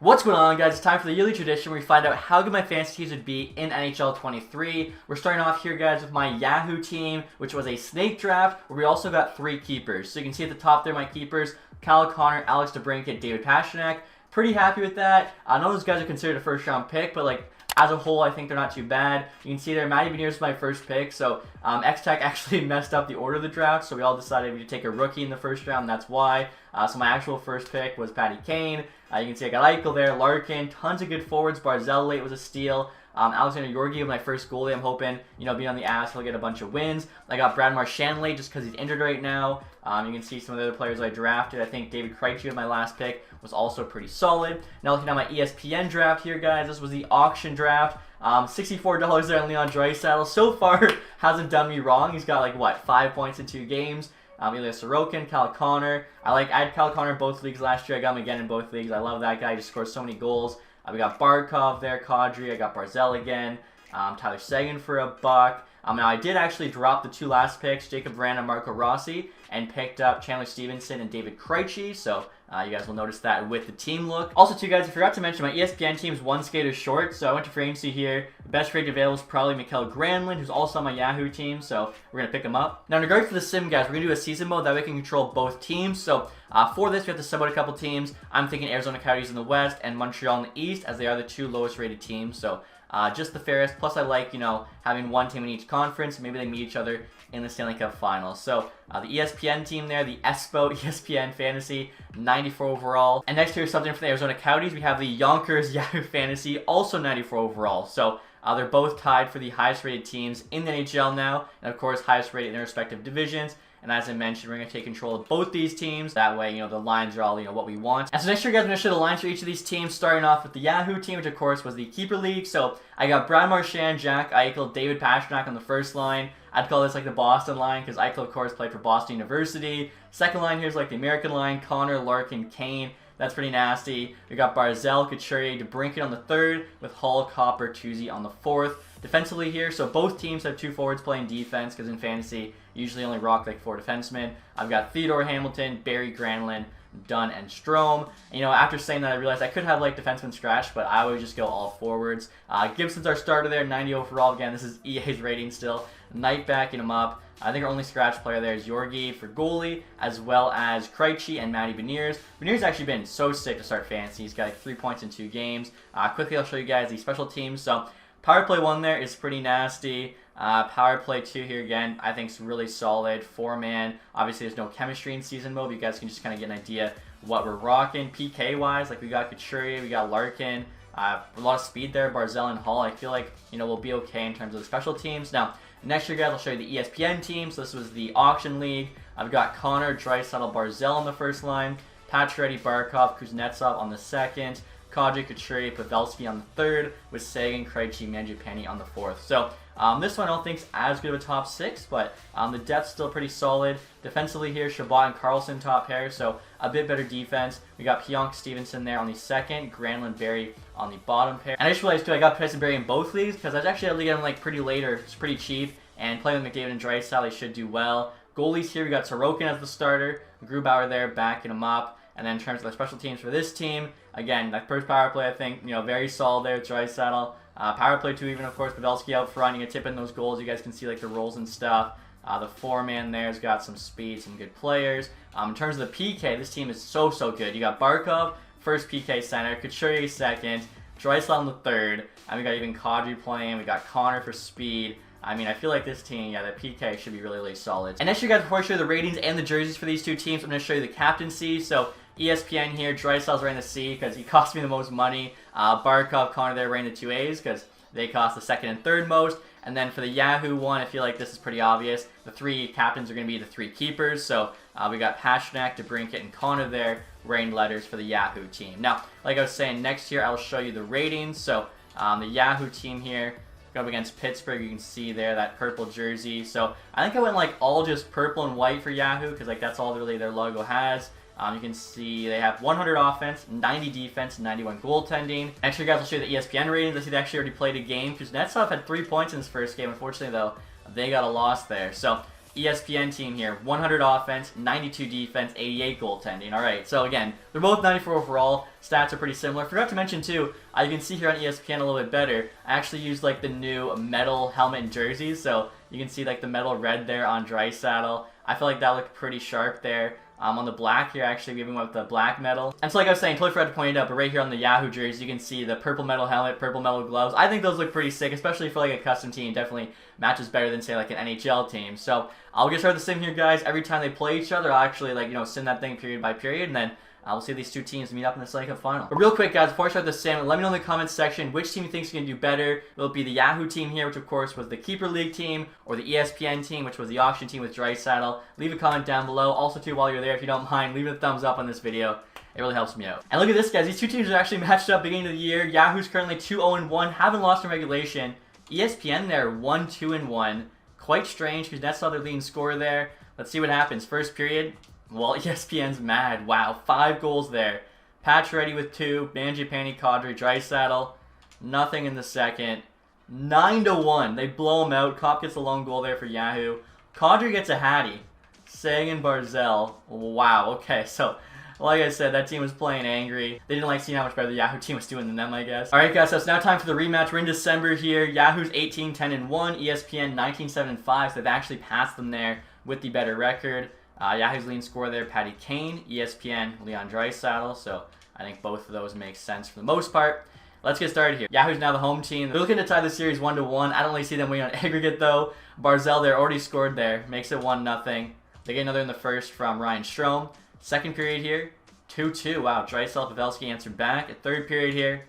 What's going on, guys? It's time for the yearly tradition where we find out how good my fantasy teams would be in NHL 23. We're starting off here, guys, with my Yahoo team, which was a snake draft, where we also got 3 keepers. So you can see at the top there, my keepers, Kyle Connor, Alex DeBrincat, David Pastrnak. Pretty happy with that. I know those guys are considered a first-round pick, but as a whole, I think they're not too bad. You can see there, Matty Beniers is my first pick, so X-Tech actually messed up the order of the draft, so we all decided we'd take a rookie in the first round, and that's why. So my actual first pick was Patty Kane. You can see I got Eichel there, Larkin, tons of good forwards. Barzal late was a steal. Alexander Yorgi was my first goalie. I'm hoping, being on the ass, he'll get a bunch of wins. I got Brad Marchand late just because he's injured right now. You can see some of the other players I drafted. I think David Krejci with my last pick was also pretty solid. Now looking at my ESPN draft here, guys, this was the auction draft. $64 there on Leon Draisaitl. So far, hasn't done me wrong. He's got 5 points in 2 games. Ilya Sorokin, Kyle Connor. I had Kyle Connor in both leagues last year. I got him again in both leagues. I love that guy. He just scores so many goals. We got Barkov there, Kadri. I got Barzal again. Tyler Seguin for a buck. Now, I did actually drop the 2 last picks, Jacob Vrana and Marco Rossi, and picked up Chandler Stevenson and David Krejci. So you guys will notice that with the team look. Also, too, guys, I forgot to mention my ESPN team is 1 skater short, so I went to free agency here. The best rate available is probably Mikael Granlund, who's also on my Yahoo team, so we're going to pick him up. Now, in regards to the sim, guys, we're going to do a season mode that way we can control both teams. So for this, we have to sub out a couple teams. I'm thinking Arizona Coyotes in the West and Montreal in the East, as they are the 2 lowest rated teams. So just the fairest. Plus, I like, having 1 team in each conference. Maybe they meet each other in the Stanley Cup Finals. So the ESPN team there, the Espo ESPN Fantasy, 94 overall. And next here is something for the Arizona Coyotes. We have the Yonkers Yahoo Fantasy, also 94 overall. So they're both tied for the highest rated teams in the NHL now, and of course, highest rated in their respective divisions. And as I mentioned, we're going to take control of both these teams. That way, the lines are all, what we want. And so next year, guys, I'm going to show the lines for each of these teams, starting off with the Yahoo team, which, of course, was the Keeper League. So I got Brad Marchand, Jack Eichel, David Pastrnak on the first line. I'd call this the Boston line because Eichel, of course, played for Boston University. Second line here is the American line, Connor, Larkin, Kane. That's pretty nasty. We got Barzal, Couturier, DeBrincat on the third, with Hall, Copper, Tuzi on the fourth. Defensively here, so both teams have 2 forwards playing defense, because in fantasy, you usually only rock 4 defensemen. I've got Theodore Hamilton, Barry Granlund, Dunn, and Strome. And, after saying that, I realized I could have defenseman scratch, but I always just go all forwards. Gibson's our starter there, 90 overall. Again, this is EA's rating still. Knight backing him up. I think our only scratch player there is Yorgi for goalie, as well as Krejci and Matty Beniers. Beniers actually been so sick to start fantasy. He's got 3 points in 2 games. Quickly, I'll show you guys the special teams. So power play 1 there is pretty nasty. Power play 2 here again, I think is really solid. 4-man. Obviously, there's no chemistry in season mode. You guys can just kind of get an idea what we're rocking. PK wise, we got Couturier, we got Larkin. A lot of speed there, Barzal and Hall. I feel we'll be okay in terms of the special teams. Now, next year, guys, I'll show you the ESPN team. So this was the auction league. I've got Connor, Draisaitl, Barzal on the first line, Pacioretty, Barkov, Kuznetsov on the second, Kadri, Couturier, Pavelski on the third, with Seguin, Krejci, Mangiapane on the fourth. So this one I don't think is as good of a top 6, but the depth's still pretty solid. Defensively here, Chabot and Carlson top pair, so a bit better defense. We got Pionk Stevenson there on the second, Granlund Barry on the bottom pair. And I just realized too, I got Tyson Barry in both leagues because I was actually able to get him pretty later. It's pretty cheap, and playing with McDavid and Draisaitl, he should do well. Goalies here, we got Sorokin as the starter, Grubauer there backing him up. And then in terms of the special teams for this team, again, that first power play, I think, very solid there. Draisaitl. Power play 2 even, of course, Pavelski out front. You can tip in those goals. You guys can see the rolls and stuff. The 4-man there's got some speed, some good players. In terms of the PK, this team is so good. You got Barkov, first PK center, Couturier second, Draisaitl on the third, and we got even Kadri playing. We got Connor for speed. I feel like this team, the PK should be really solid. And next year, guys, before I show you the ratings and the jerseys for these 2 teams, I'm going to show you the captaincy. So ESPN here, Draisaitl's wearing the C because he cost me the most money. Barkov, Connor there wearing the 2 A's because they cost the second and third most. And then for the Yahoo one, I feel like this is pretty obvious. The 3 captains are going to be the 3 keepers. So we got Pastrnak, DeBrincat, and Connor there wearing letters for the Yahoo team. Now, like I was saying, next year I'll show you the ratings. So the Yahoo team here, go up against Pittsburgh. You can see there that purple jersey. So I think I went all just purple and white for Yahoo because that's all really their logo has. You can see they have 100 offense, 90 defense, 91 goaltending. Next year, guys, I'll show you the ESPN ratings. I see they actually already played a game. Kuznetsov had 3 points in his first game. Unfortunately, though, they got a loss there. So ESPN team here, 100 offense, 92 defense, 88 goaltending. All right, so again, they're both 94 overall. Stats are pretty similar. Forgot to mention too, you can see here on ESPN a little bit better. I actually used like the new metal helmet and jerseys, so you can see like the metal red there on Draisaitl. I feel like that looked pretty sharp there. On the black here, actually, we even went with the black metal. And so like I was saying, totally forgot to point it out, but right here on the Yahoo jersey, you can see the purple metal helmet, purple metal gloves. I think those look pretty sick, especially for like a custom team. Definitely matches better than, say, like an NHL team. So I'll get started with the sim here, guys. Every time they play each other, I'll actually, like, sim that thing period by period, and then we'll see these two teams meet up in the Stanley Cup final. But real quick, guys, before I start the sim, let me know in the comments section which team you think is going to do better. Will it be the Yahoo team here, which of course was the Keeper League team, or the ESPN team, which was the auction team with Draisaitl? Leave a comment down below. Also, too, while you're there, if you don't mind, leave a thumbs up on this video. It really helps me out. And look at this, guys. These two teams are actually matched up beginning of the year. Yahoo's currently 2-0-1, haven't lost in regulation. ESPN there, 1-2-1. Quite strange, because that's how their leading scorer there. Let's see what happens. First period. Well, ESPN's mad. Wow, 5 goals there. Pacioretty with 2, Mangiapane, Kadri, Draisaitl, nothing in the second. 9-1. They blow him out. Kopp gets a lone goal there for Yahoo. Kadri gets a hattie. Seguin, Barzal. Wow, okay, so like I said, that team was playing angry. They didn't like seeing how much better the Yahoo team was doing than them, I guess. Alright, guys, so it's now time for the rematch. We're in December here. Yahoo's 18-10-1, ESPN 19-7-5, so they've actually passed them there with the better record. Yahoo's leading scorer there, Patty Kane. ESPN, Leon Draisaitl. So I think both of those make sense for the most part. Let's get started here. Yahoo's now the home team. They're looking to tie the series 1-1. I don't really see them winning on aggregate though. Barzal there already scored there. Makes it 1-0. They get another in the first from Ryan Strome. Second period here, 2-2. Wow, Draisaitl, Pavelski answered back. A third period here.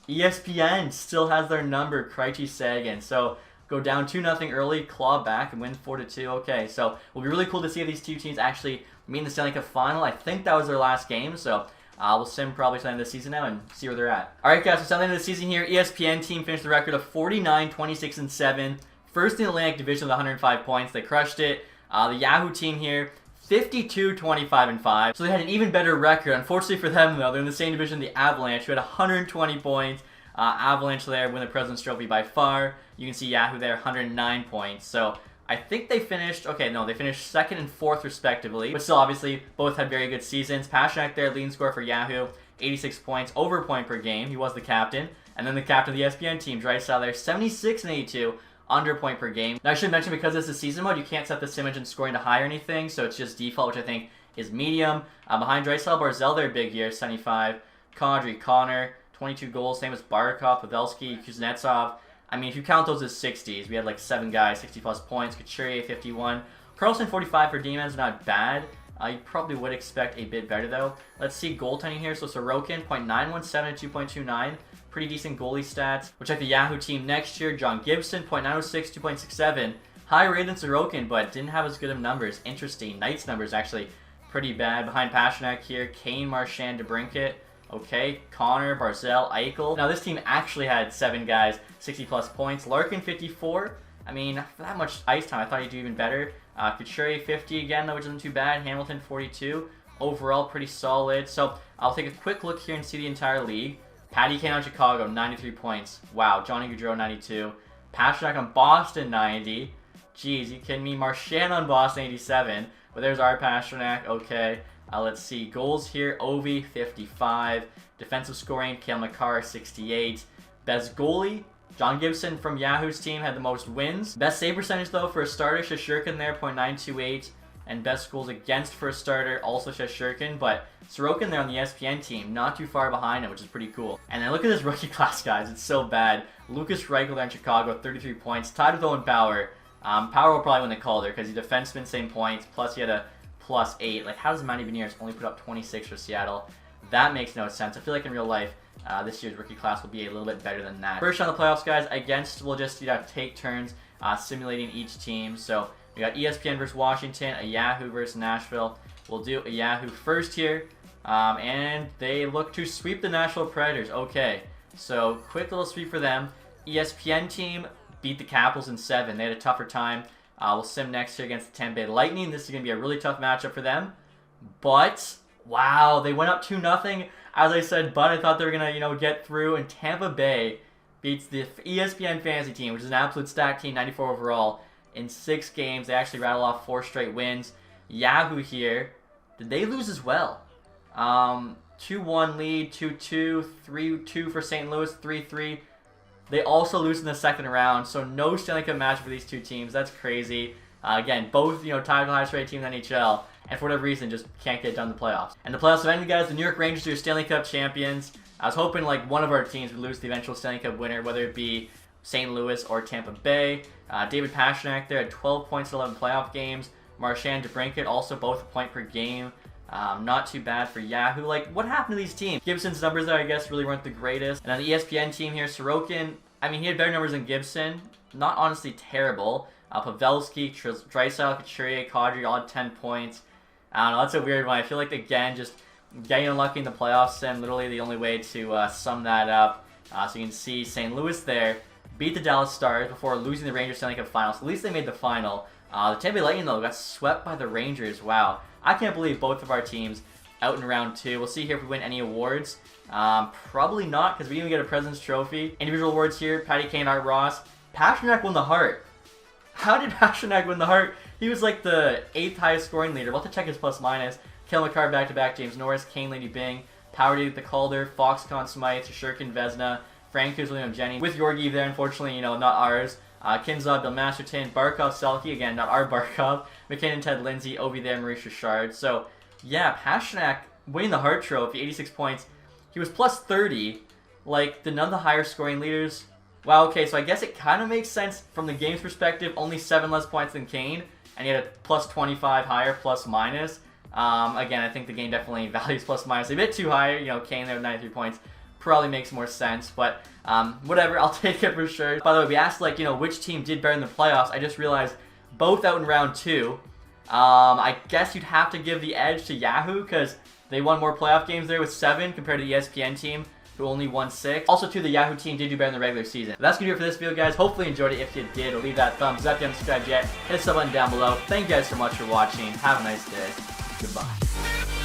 ESPN still has their number, Krejci, Seguin. So go down 2-0 early, claw back, and win 4-2. Okay, so it will be really cool to see if these two teams actually meet in the Stanley Cup final. I think that was their last game, so we'll sim probably to the end of the season now and see where they're at. Alright, guys, so to the end of the season here, ESPN team finished the record of 49-26-7. First in the Atlantic Division with 105 points. They crushed it. The Yahoo team here, 52-25-5. So they had an even better record. Unfortunately for them, though, they're in the same division, the Avalanche, who had 120 points. Avalanche there win the President's Trophy by far. You can see Yahoo there, 109 points. So I think they finished, okay, no, they finished 2nd and 4th respectively. But still, obviously, both had very good seasons. Pastrnak there, leading scorer for Yahoo, 86 points, over a point per game. He was the captain. And then the captain of the ESPN team, Draisaitl there, 76 and 82, under a point per game. Now, I should mention, because this is season mode, you can't set the sim engine scoring to high or anything, so it's just default, which I think is medium. Behind Draisaitl, Barzal there, big year, 75. Kadri, Connor, 22 goals, same as Barkov, Pavelski, Kuznetsov. I mean, if you count those as 60s, we had like 7 guys, 60-plus points. Couturier, 51. Carlson, 45 for D-Man's not bad. You probably would expect a bit better, though. Let's see goaltending here. So Sorokin, .917 to 2.29. Pretty decent goalie stats. We'll check the Yahoo team next year. John Gibson, .906, 2.67. Higher rated than Sorokin, but didn't have as good of numbers. Interesting. Knight's numbers actually pretty bad. Behind Pastrnak here, Kane, Marchand, DeBrincat. Okay, Connor, Barzal, Eichel. Now this team actually had 7 guys, 60-plus points. Larkin, 54. I mean, for that much ice time, I thought he'd do even better. Couturier, 50 again, though, which isn't too bad. Hamilton, 42. Overall, pretty solid. So I'll take a quick look here and see the entire league. Patty Kane on Chicago, 93 points. Wow, Johnny Gaudreau, 92. Pastrnak on Boston, 90. Jeez, you kidding me? Marchand on Boston, 87. But there's our Pastrnak, okay. Let's see, goals here, Ovi, 55. Defensive scoring, Cale Makar, 68. Best goalie, John Gibson from Yahoo's team had the most wins. Best save percentage, though, for a starter, Shesterkin there, .928. And best goals against for a starter, also Shesterkin. But Sorokin there on the ESPN team, not too far behind him, which is pretty cool. And then look at this rookie class, guys. It's so bad. Lucas Reichel there in Chicago, 33 points. Tied with Owen Power. Power will probably win the Calder because he's defenseman, same points. Plus he had a +8. Like, how does Manny Beniers only put up 26 for Seattle? That makes no sense. I feel like in real life, this year's rookie class will be a little bit better than that. First round of the playoffs, guys, against, we'll just take turns simulating each team. So we got ESPN versus Washington, a Yahoo versus Nashville. We'll do a Yahoo first here. And they look to sweep the Nashville Predators. Okay, so quick little sweep for them. ESPN team beat the Capitals in 7. They had a tougher time. We'll sim next here against the Tampa Bay Lightning. This is going to be a really tough matchup for them. But, wow, they went up 2-0. As I said, but I thought they were going to, get through. And Tampa Bay beats the ESPN fantasy team, which is an absolute stacked team, 94 overall. in 6 games. They actually rattle off 4 straight wins. Yahoo here, did they lose as well? 2-1 lead, 2-2, 3-2 for St. Louis, 3-3. They also lose in the second round, so no Stanley Cup match for these two teams. That's crazy. Again, both, title highest rated team in the NHL, and for whatever reason, just can't get done in the playoffs. And the playoffs have ended, guys. The New York Rangers are your Stanley Cup champions. I was hoping one of our teams would lose the eventual Stanley Cup winner, whether it be St. Louis or Tampa Bay. David Pastrnak there at 12 points in 11 playoff games. Marchand, DeBrincat also both a point per game. Not too bad for Yahoo. What happened to these teams? Gibson's numbers there, I guess, really weren't the greatest. And on the ESPN team here, Sorokin, he had better numbers than Gibson. Not honestly terrible. Pavelski, Draisaitl, Couturier, Kadri all had 10 points. I don't know, that's a weird one. I feel like, again, just getting unlucky in the playoffs and literally the only way to sum that up. So you can see St. Louis there beat the Dallas Stars before losing the Rangers Stanley Cup Finals. At least they made the final. The Tampa Bay Lightning, though, got swept by the Rangers. Wow. I can't believe both of our teams out in round 2. We'll see here if we win any awards. Probably not, because we didn't even get a President's Trophy. Individual awards here, Patty Kane, Art Ross. Pastrnak won the Hart. How did Pastrnak win the Hart? He was the 8th highest scoring leader. We'll have to check his plus-minus. Kel McCarr back-to-back, James Norris, Kane, Lady Bing, Power Date the Calder, Foxconn, Smythe, Shurkin, Vezina, Francouz, William Jenny. With Yorgi there, unfortunately, not ours. Kinzog, Bill Masterton, Barkov, Selke, again, not our Barkov, McKinnon, Ted Lindsay, Ovi there, Maurice Richard. So, yeah, Pastrnak winning the Hart Trophy, 86 points. He was plus 30. Did none of the higher scoring leaders? Wow, okay, so I guess it kind of makes sense from the game's perspective. Only 7 less points than Kane, and he had a plus 25 higher, plus minus. Again, I think the game definitely values plus minus a bit too high. Kane there with 93 points probably makes more sense, but whatever, I'll take it for sure. By the way, we asked, which team did better in the playoffs. I just realized both out in round 2. I guess you'd have to give the edge to Yahoo, because they won more playoff games there with 7 compared to the ESPN team, who only won 6. Also, too, the Yahoo team did do better in the regular season. But that's going to do it for this video, guys. Hopefully you enjoyed it. If you did, leave that thumbs up. If you haven't subscribed yet, hit the sub button down below. Thank you guys so much for watching. Have a nice day. Goodbye.